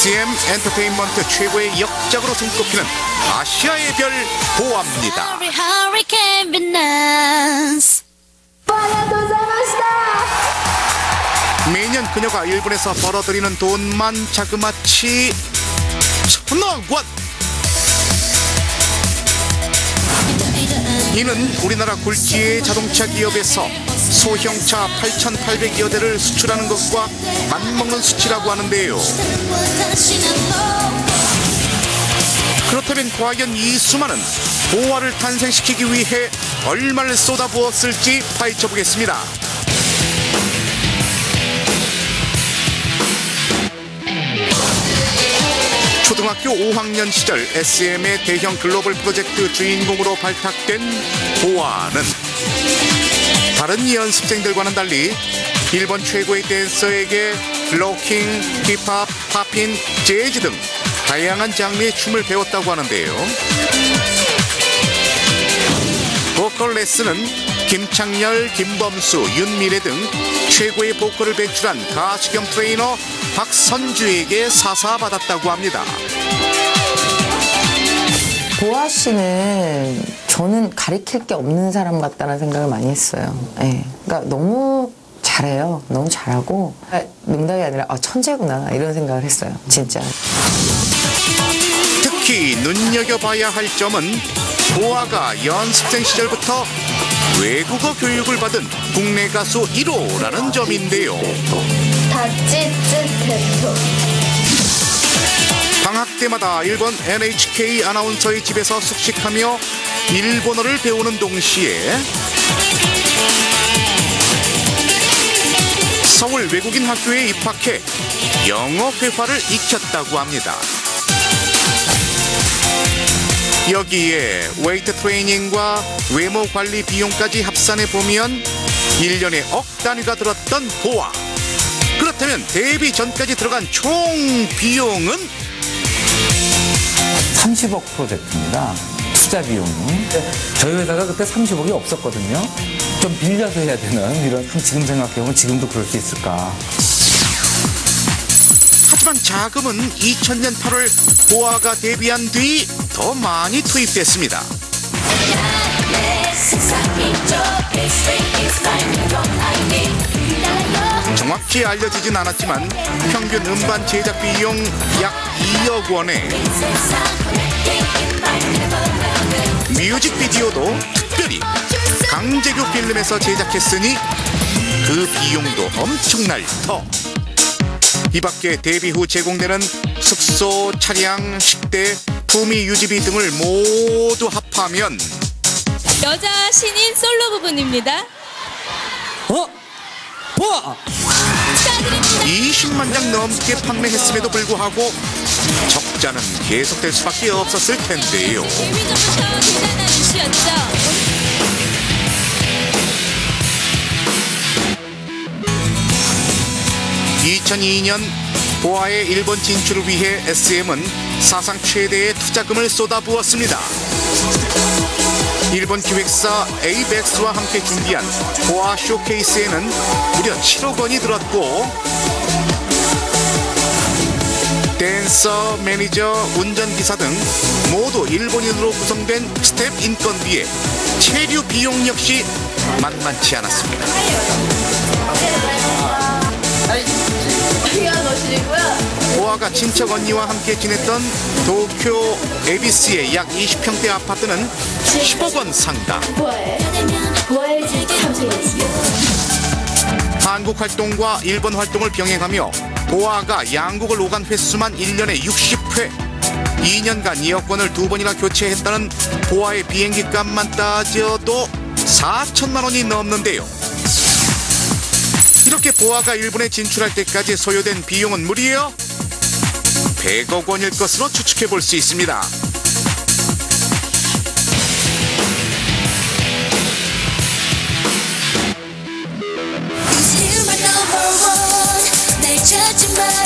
SM 엔터테인먼트 최고의 역작으로 손꼽히는 아시아의 별 보아입니다. 매년 그녀가 일본에서 벌어들이는 돈만 자그마치 1,000억 원. 이는 우리나라 굴지의 자동차 기업에서 소형차 8,800여 대를 수출하는 것과 맞먹는 수치라고 하는데요. 그렇다면 과연 이 수많은 보아를 탄생시키기 위해 얼마를 쏟아부었을지 파헤쳐보겠습니다. 초등학교 5학년 시절 SM의 대형 글로벌 프로젝트 주인공으로 발탁된 보아는 다른 연습생들과는 달리 일본 최고의 댄서에게 로킹, 힙합, 팝핀, 재즈 등 다양한 장르의 춤을 배웠다고 하는데요. 보컬 레슨은 김창렬, 김범수, 윤미래 등 최고의 보컬을 배출한 가수 겸 트레이너 박선주에게 사사받았다고 합니다. 보아 씨는 저는 가리킬 게 없는 사람 같다는 생각을 많이 했어요. 네. 그러니까 너무 잘해요. 너무 잘하고 농담이 아니라 천재구나 이런 생각을 했어요. 진짜. 특히 눈여겨봐야 할 점은 보아가 연습생 시절부터 외국어 교육을 받은 국내 가수 1호라는 점인데요. 방학 때마다 일본 NHK 아나운서의 집에서 숙식하며 일본어를 배우는 동시에 서울 외국인 학교에 입학해 영어 회화를 익혔다고 합니다. 여기에 웨이트 트레이닝과 외모 관리 비용까지 합산해 보면 1년에 억 단위가 들었던 보아. 그렇다면 데뷔 전까지 들어간 총 비용은? 30억 프로젝트입니다. 투자 비용이. 저희 회사가 그때 30억이 없었거든요. 좀 빌려서 해야 되는 이런, 지금 생각해보면 지금도 그럴 수 있을까. 하지만 자금은 2000년 8월 보아가 데뷔한 뒤 더 많이 투입됐습니다. 정확히 알려지진 않았지만 평균 음반 제작 비용 약 2억 원에 뮤직비디오도 특별히 강제교 필름에서 제작했으니 그 비용도 엄청날 터. 이 밖에 데뷔 후 제공되는 숙소, 차량, 식대, 품위 유지비 등을 모두 합하면 여자 신인 솔로 부분입니다. 보아! 20만 장 넘게 판매했음에도 불구하고 적자는 계속될 수밖에 없었을 텐데요. 데뷔전부터 대단한 이슈였죠. 2002년 보아의 일본 진출을 위해 SM은 사상 최대의 투자금을 쏟아부었습니다. 일본 기획사 에이벡스와 함께 준비한 보아 쇼케이스에는 무려 7억 원이 들었고 댄서, 매니저, 운전기사 등 모두 일본인으로 구성된 스텝 인건비에 체류 비용 역시 만만치 않았습니다. 보아가 친척 언니와 함께 지냈던 도쿄 에비스의 약 20평대 아파트는 10억 원 상당. 한국 활동과 일본 활동을 병행하며 보아가 양국을 오간 횟수만 1년에 60회, 2년간 2억 원을 2번이나 교체했다는 보아의 비행기 값만 따져도 4천만 원이 넘는데요. 이렇게 보아가 일본에 진출할 때까지 소요된 비용은 무려 100억 원일 것으로 추측해 볼 수 있습니다.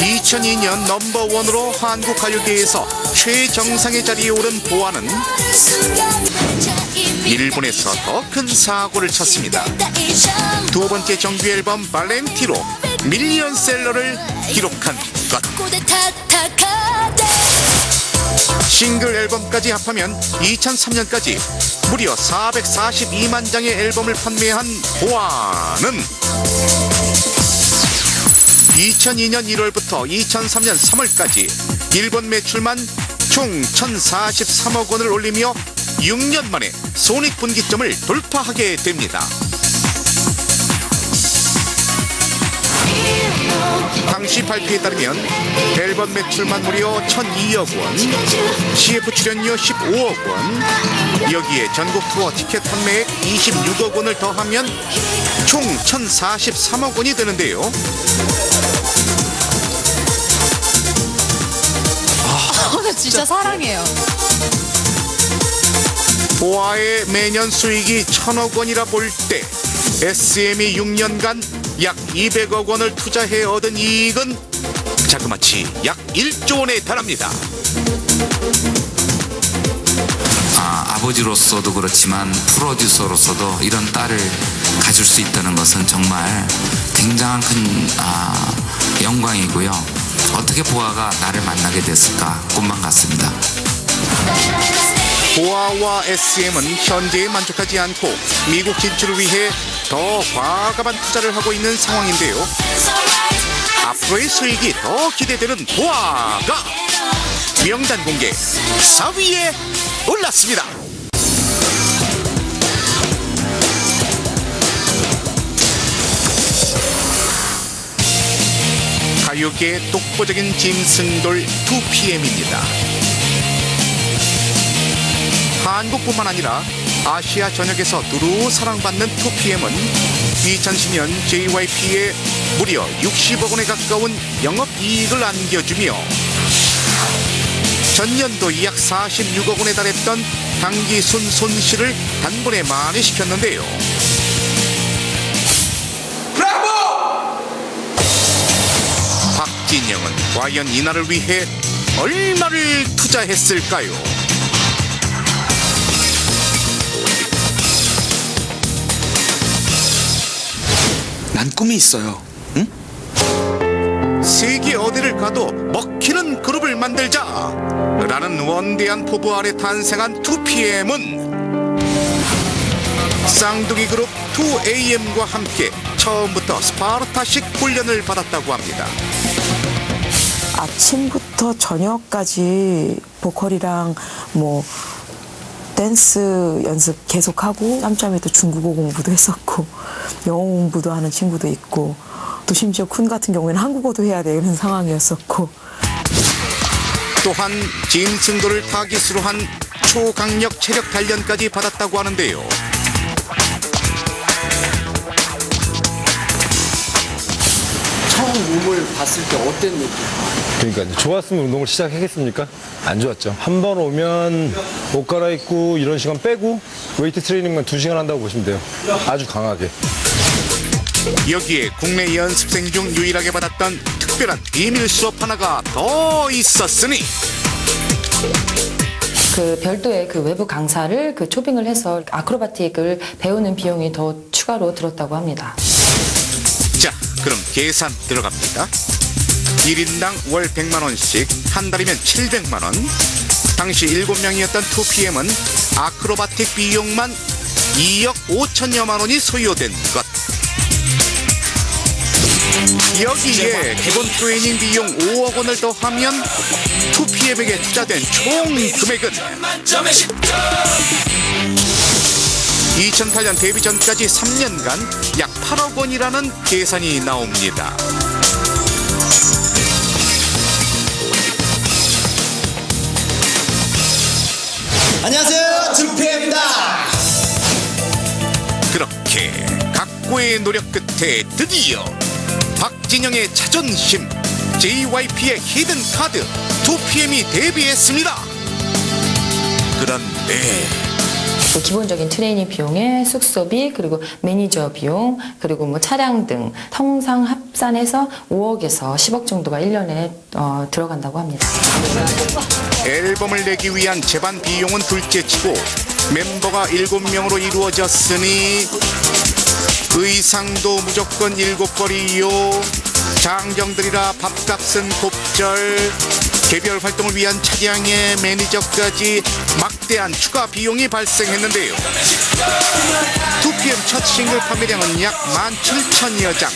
(2002년) 넘버원으로 한국 가요계에서 최정상의 자리에 오른 보아는 일본에서 더 큰 사고를 쳤습니다. 두 번째 정규 앨범 발렌티로 밀리언셀러를 기록한 것. 싱글 앨범까지 합하면 2003년까지 무려 442만 장의 앨범을 판매한 보아는 2002년 1월부터 2003년 3월까지 일본 매출만 총 1,043억 원을 올리며 6년 만에 손익분기점을 돌파하게 됩니다. 당시 발표에 따르면 앨범 매출만 무려 1,002억 원, CF 출연료 15억 원, 여기에 전국 투어 티켓 판매액 26억 원을 더하면 총 1,043억 원이 되는데요. 나 진짜 사랑해요. 보아의 매년 수익이 1,000억 원이라 볼 때 SM이 6년간 약 200억 원을 투자해 얻은 이익은 자그마치 약 1조 원에 달합니다. 아버지로서도 그렇지만 프로듀서로서도 이런 딸을 가질 수 있다는 것은 정말 굉장한 큰 영광이고요. 어떻게 보아가 나를 만나게 됐을까 꿈만 같습니다. 보아와 SM은 현재에 만족하지 않고 미국 진출을 위해 더 과감한 투자를 하고 있는 상황인데요. 앞으로의 수익이 더 기대되는 보아가 명단 공개 4위에 올랐습니다. 가요계의 독보적인 짐승돌 2PM입니다. 한국뿐만 아니라 아시아 전역에서 두루 사랑받는 2PM은 2010년 JYP에 무려 60억 원에 가까운 영업이익을 안겨주며 전년도 약 46억 원에 달했던 당기순 손실을 단번에 만회시켰는데요. 박진영은 과연 이날을 위해 얼마를 투자했을까요? 난 꿈이 있어요. 응? 세계 어디를 가도 먹히는 그룹을 만들자 라는 원대한 포부 아래 탄생한 2PM은 쌍둥이 그룹 2AM과 함께 처음부터 스파르타식 훈련을 받았다고 합니다. 아침부터 저녁까지 보컬이랑 뭐 댄스 연습 계속하고 짬짬이도 중국어 공부도 했었고 영어 공부도 하는 친구도 있고 또 심지어 쿤 같은 경우에는 한국어도 해야 되는 상황이었었고 또한 짐승도를 타깃으로 한 초강력 체력 단련까지 받았다고 하는데요. 처음 몸을 봤을 때 어땠 느낌? 그러니까 좋았으면 운동을 시작하겠습니까? 안 좋았죠. 한 번 오면 옷 갈아입고 이런 시간 빼고 웨이트 트레이닝만 2시간 한다고 보시면 돼요. 아주 강하게. 여기에 국내 연습생 중 유일하게 받았던 특별한 비밀 수업 하나가 더 있었으니 그 별도의 그 외부 강사를 그 초빙을 해서 아크로바틱을 배우는 비용이 더 추가로 들었다고 합니다. 자, 그럼 계산 들어갑니다. 1인당 월 100만 원씩, 한 달이면 700만 원. 당시 7명이었던 2PM은 아크로바틱 비용만 2억 5천여만 원이 소요된 것. 여기에 기본 트레이닝 비용 5억 원을 더하면 2PM에게 투자된 총 금액은 2008년 데뷔 전까지 3년간 약 8억 원이라는 계산이 나옵니다. 안녕하세요, 2PM입니다. 그렇게 각고의 노력 끝에 드디어 박진영의 자존심, JYP의 히든카드 2PM이 데뷔했습니다. 그런데 기본적인 트레이닝 비용에 숙소비, 그리고 매니저 비용, 그리고 뭐 차량 등 통상 합산해서 5억에서 10억 정도가 1년에 들어간다고 합니다. 앨범을 내기 위한 제반 비용은 둘째치고 멤버가 7명으로 이루어졌으니 의상도 무조건 7벌이요. 장정들이라 밥값은 곱절, 개별 활동을 위한 차량의 매니저까지 막대한 추가 비용이 발생했는데요. 2PM 첫 싱글 판매량은 약 17,000여 장,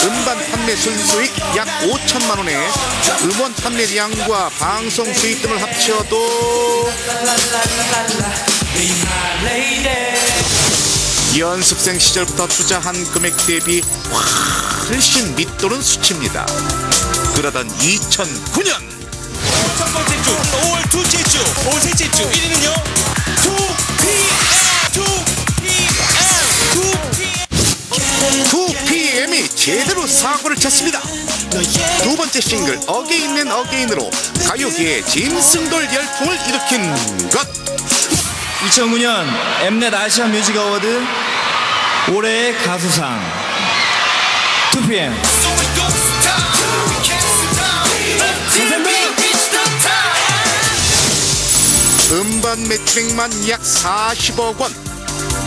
음반 판매 순수익 약 5천만 원에 음원 판매량과 방송 수익 등을 합쳐도 연습생 시절부터 투자한 금액 대비 훨씬 밑도는 수치입니다. 그러던 2009년 첫 번째 주, 5월 둘째 주, 5월 셋째 주 1위는요 2PM이 제대로 사고를 쳤습니다. 두 번째 싱글 어게인 앤 어게인으로 가요계의 짐승돌 열풍을 일으킨 것. 2009년 엠넷 아시아 뮤직 어워드 올해의 가수상 2PM. 음반 매출액만 약 40억 원.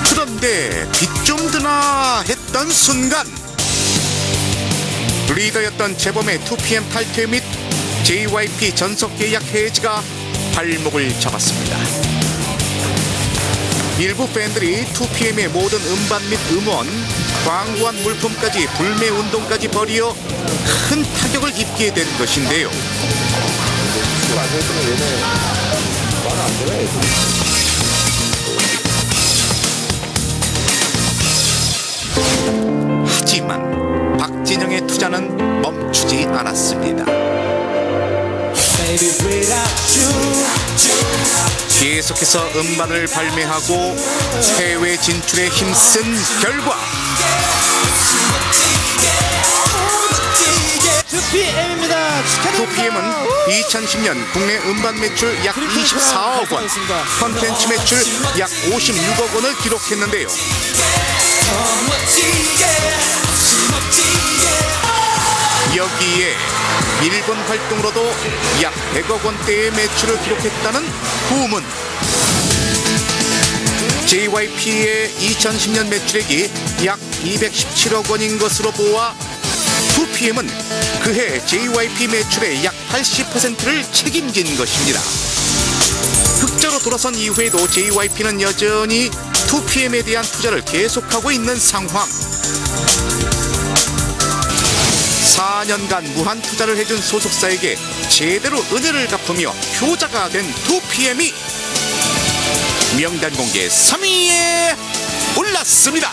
그런데 빚 좀 드나 했던 순간 리더였던 재범의 2PM 탈퇴 및 JYP 전속 계약 해지가 발목을 잡았습니다. 일부 팬들이 2PM의 모든 음반 및 음원, 광고한 물품까지 불매 운동까지 벌이어 큰 타격을 입게 된 것인데요. 하지만 박진영의 투자는 멈추지 않았습니다. 계속해서 음반을 발매하고 해외 진출에 힘쓴 결과 2PM은 2010년 국내 음반 매출 약 24억 원, 콘텐츠 매출 약 56억 원을 기록했는데요. 여기에 일본 활동으로도 약 100억 원대의 매출을 기록했다는 후문. JYP의 2010년 매출액이 약 217억 원인 것으로 보아 2PM은 그해 JYP 매출의 약 80%를 책임진 것입니다. 흑자로 돌아선 이후에도 JYP는 여전히 2PM에 대한 투자를 계속하고 있는 상황. 4년간 무한 투자를 해준 소속사에게 제대로 은혜를 갚으며 효자가 된 2PM이 명단 공개 3위에 올랐습니다.